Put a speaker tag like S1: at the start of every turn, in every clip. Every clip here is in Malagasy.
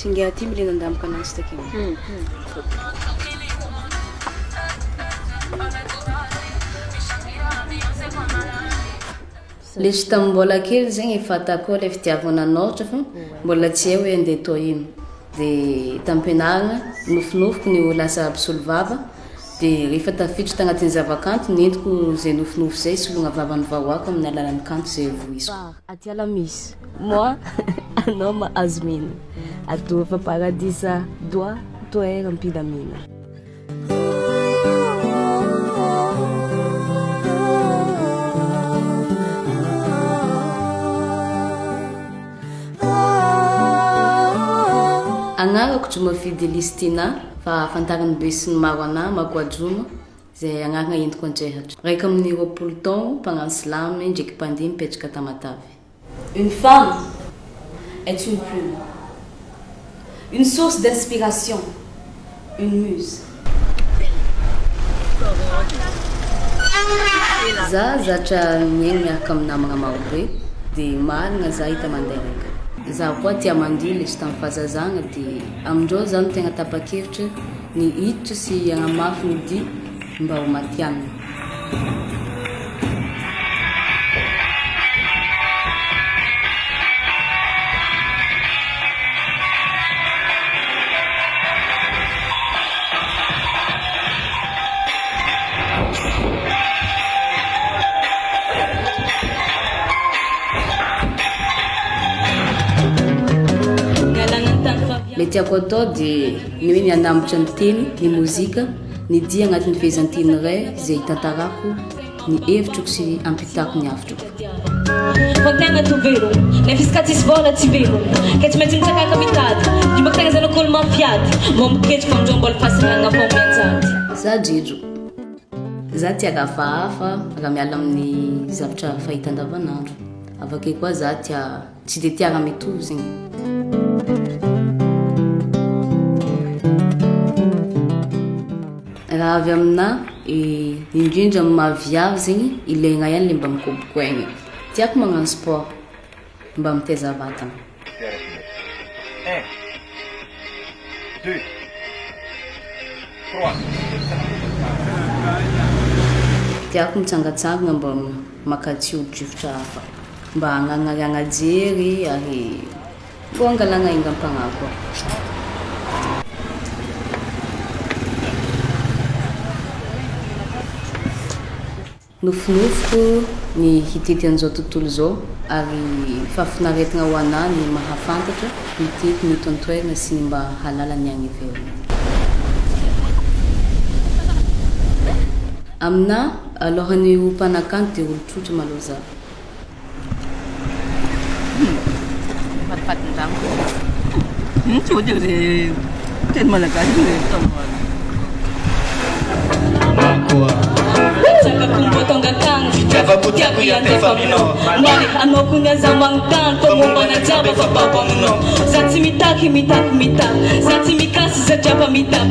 S1: Tsinga ty milina andamaka ananjy takeo.
S2: Lesy tamin'ny mbola kely zegny efa tako le fitiavana notra fa mbola tsy hoe andeha to ino. Dia tampianarana nofinofiko ny lasa mpisolo vava dia rehefa tafiditra tagnatin'ny zavakanto nentiko zay nofinofo zay sologna vavan'ny vahoaka amin'ny alalan'ny kanto zay voiziko.
S1: Aty ala misy moi anao mahazo mina atoa fa paradisa doa toera ampilamina.
S2: Agnarako Joma Fidelistina fa afantarany be sy ny maro anahy Makoajoma zay agnarana entiko anjehatra. Raika amin'ny 20 taogno mpagnano silamy ndraiky mpandihy mipetraka Tamatavy.
S3: Une femme est une plume, une source d'inspiration, une muse.
S2: Za zatra miaigny miaraka amin'ny namagna maro be dia marina za hita mandeha raika. Za koa tia mandihy lesy tamin'ny fahazazagna dia amindreo za no tegna tapa-kevitra ny hiditra sy agnamafy ny dia mba ho matianina. Le tiako atao dia ny hoe miandambotra ny teny, ny mozika, ny dia agnatin'ny fehezanteny iray zay hitantarako ny hevitroko sy ampitako ny havitroko.
S3: Fantegna tovero, le fiscatis vola tsy vero. Ke tsy maintsy mitsakaka mitady, ny baktegna zanak'olo mafiady, mô miketrika amindreo mbola fahasagnana fao mianjady.
S2: Za Jejo, za tia hafahafa raha miala amin'ny zavatra fahita andavanandro. Avake koa za tia tsy dia tia raha mitovy zegny. Raha avy amina indrindra amin'ny mahaviavy zegny ilaigna ihany le mba mikoboko aigny. Tiako magnano sport mba miteza vatagna.
S4: 1, 2, 3.
S2: Tiako mitsangatsangana mba makatsy olo-drivotra hafa mba hagnanariagna jery ary mbo angalagna ingam-pagnahy koa. Nofinofiko ny hitety an'izao tontolo zao ary fahafinaretana ho anahy ny mahafantatra mitety ny tontoerana sy ny mba halala ny agny ivelany. Amina alohan'ny ho mpanakanto dia olo tsotra maloha za.
S5: Fatifatin-drano. Tsy dia zay teny malagasy zay taomana.
S3: Kumbo tonga tang, tiaku yang tefamino. Mari ano kunya zamang tang, pemumba na jaba fa baba muno. Zati mitaki mitaku mitak, zati mikasi za jaba mitak.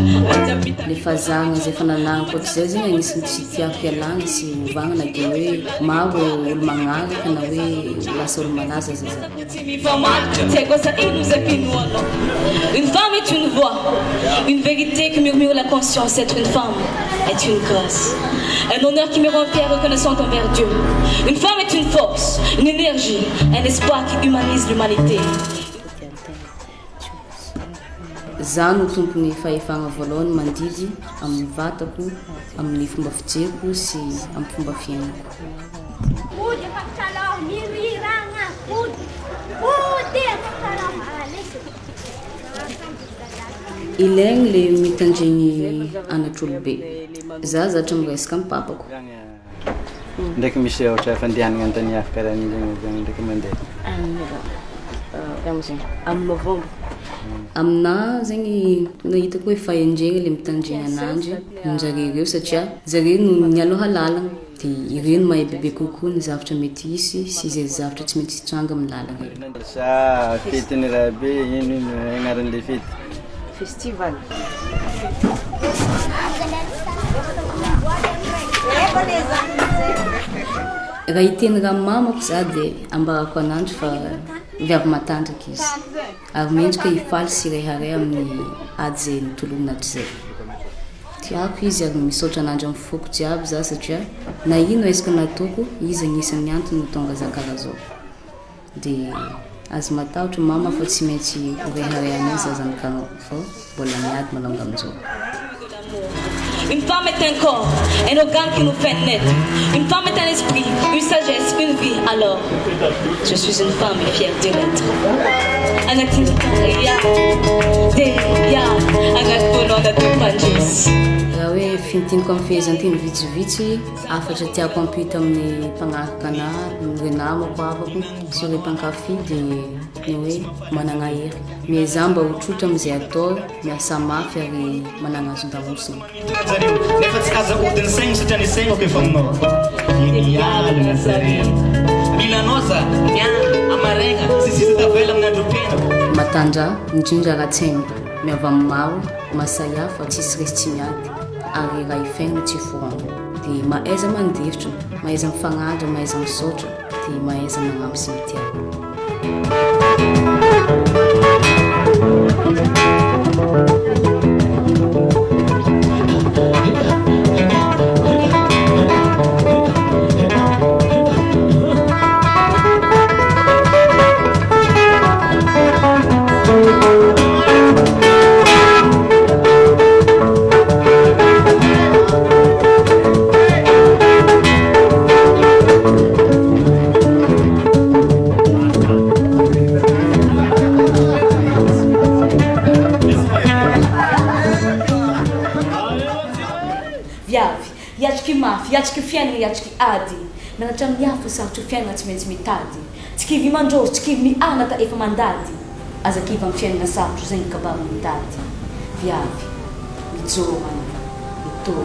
S2: Le fazagna zay fananagna koa zay zegny agnisan'ny tsy tiako ialagna sy ovagna na dia hoe maro olo magnaraka na hoe lasa olo malaza zay za.
S3: Une femme est une voix, une vérité qui murmure la conscience. Être une femme est une grâce, un honneur qui me rend fière reconnaissante envers Dieu. Une femme est une force, une énergie, un espoir qui humanise l'humanité.
S2: Za no tompony fahefagna voalohany mandidy amin'ny vatako, amin'ny fomba fijeriko sy amin'ny fomba fiainako. Ilaigny le mitandregny anatr'olobe. Za zatra miresaka amin'ny papako.
S6: Ndraiky misy ohatra fandehanana an-tany karaha zegny ndraiky mandeha.
S1: Amin'ny novembre.
S2: Amina zegny nahitako hoe fahendregna le mitandregny ananjy aminjare ireo satria zare no ny aloha lalagna dia ireo no mahay bebe kokoa ny zavatra mety hisy sy izay zavatra tsy mety hitranga amin'ny lalagna.
S6: Sa fetiny raha be ino agnaran'le fety?
S1: Festival.
S2: Raha hiteny raha mamako za dia ambarako ananjy fa viavy matanjaky izy ary mendrika hifaly sy reharay amin'ny ady zay nitolomina hatrizay. Tiako izy ary misaotra an'andro amin'ny foko jiaby za satria na ino esika nataoko izy agnisan'ny antony tonga za karaha zao. Dia azo matahotra mama fa tsy maintsy reharay anazy za zany karaha fao mbola miady malonga amin'izao.
S3: Une femme est un corps, un organe qui nous fait naître. Une femme est un esprit, une sagesse, une vie. Alors, je suis une femme et fière de l'être.
S2: Raha hoe finitiniko amin'ny fehezanteny vitsivitsy afatra tiako ampita amin'ny mpagnaraka anahy, ny namako afako sy ireo mpankafy dia ny hoe manana hery. Miezah mba ho tsotra amin'izay atao, miasa mafy ary manana azon-damosina.
S7: Nefa tsy aza odiny saigny satria ny saignako efa aminao. Mialina zareo. Milanao za, miala, amaraigna, sy sisa tavela amin'ny andro-pena.
S2: Matandra, indrindra raha-tsaigny, miavy amin'ny maro, masay hafa, tsisy resy tsy miady, ary raha ifaigna tsy foragno. Dia mahaiza mandevitra, mahaiza mifagnandra, mahaiza misaotra, dia mahaiza magnampy sy mitiako.
S3: Iatriky fiainana iatriky ady mianatra amin'ny hafa sarotry fiainana tsy maintsy mitady tsy kivy mandroso tsy kivy mianata efa mandady aza kivy amin'ny fiainana sarotry zay ny kabary mitady viavy mijoro mitoro